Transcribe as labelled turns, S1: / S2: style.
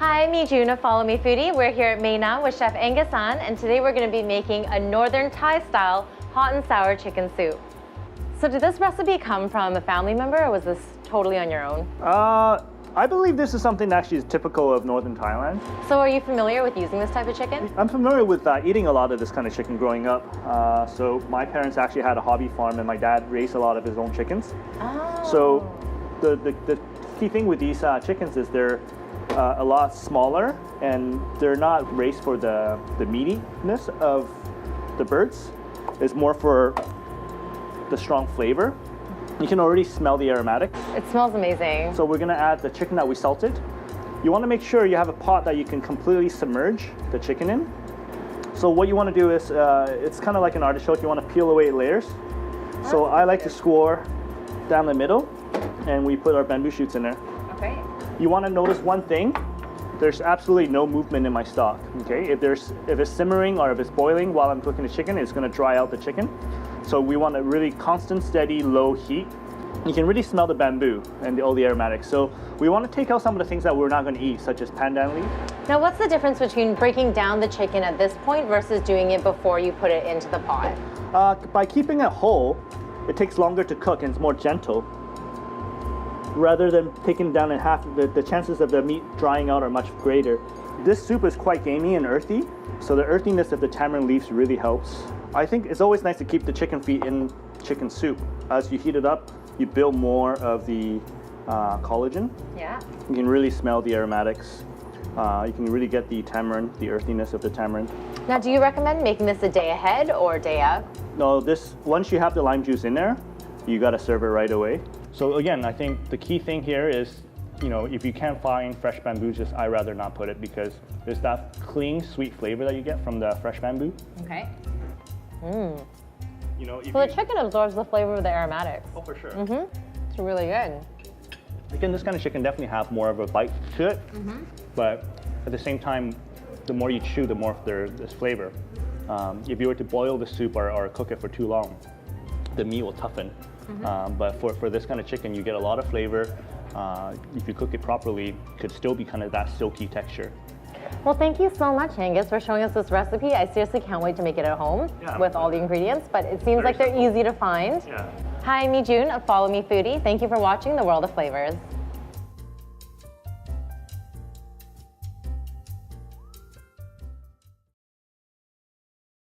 S1: Hi, I'm June of Follow Me Foodie. We're here at Maina with Chef Angus on, and today we're going to be making a Northern Thai style hot and sour chicken soup. So did this recipe come from a family member or was this totally on your own?
S2: I believe this is something that actually is typical of Northern Thailand.
S1: So are you familiar with using this type of chicken?
S2: I'm familiar with eating a lot of this kind of chicken growing up. So my parents actually had a hobby farm and my dad raised a lot of his own chickens.
S1: Oh.
S2: So the key thing with these chickens is they're a lot smaller and they're not raised for the meatiness of the birds. It's more for the strong flavor. You can already smell the aromatics.
S1: It smells amazing.
S2: So we're gonna add the chicken that we salted. You wanna make sure you have a pot that you can completely submerge the chicken in. So what you wanna do is, it's kind of like an artichoke, you wanna peel away layers. So I like to score down the middle and we put our bamboo shoots in there.
S1: Okay.
S2: You wanna notice one thing, there's absolutely no movement in my stock, okay? If it's simmering or if it's boiling while I'm cooking the chicken, it's gonna dry out the chicken. So we want a really constant, steady, low heat. You can really smell the bamboo and all the aromatics. So we want to take out some of the things that we're not going to eat, such as pandan leaf.
S1: Now what's the difference between breaking down the chicken at this point versus doing it before you put it into the pot?
S2: By keeping it whole, it takes longer to cook and it's more gentle. Rather than taking it down in half, the chances of the meat drying out are much greater. This soup is quite gamey and earthy, so the earthiness of the tamarind leaves really helps. I think it's always nice to keep the chicken feet in chicken soup. As you heat it up, you build more of the collagen.
S1: Yeah.
S2: You can really smell the aromatics. You can really get the tamarind, the earthiness of the tamarind.
S1: Now, do you recommend making this a day ahead or a day out?
S2: No, once you have the lime juice in there, you gotta serve it right away. So again, I think the key thing here is, if you can't find fresh bamboo, I'd rather not put it because there's that clean, sweet flavor that you get from the fresh bamboo.
S1: Okay.
S2: So
S1: the chicken absorbs the flavor of the aromatics.
S2: Oh, for sure.
S1: It's really good.
S2: Again, this kind of chicken definitely have more of a bite to it, but at the same time, the more you chew, the more there's flavor. If you were to boil the soup or cook it for too long, the meat will toughen. But for this kind of chicken, you get a lot of flavor. If you cook it properly, it could still be kind of that silky texture.
S1: Well, thank you so much, Angus, for showing us this recipe. I seriously can't wait to make it at home with all the ingredients, but it seems like they're easy to find.
S2: Yeah.
S1: Hi, I'm June of Follow Me Foodie. Thank you for watching The World of Flavors.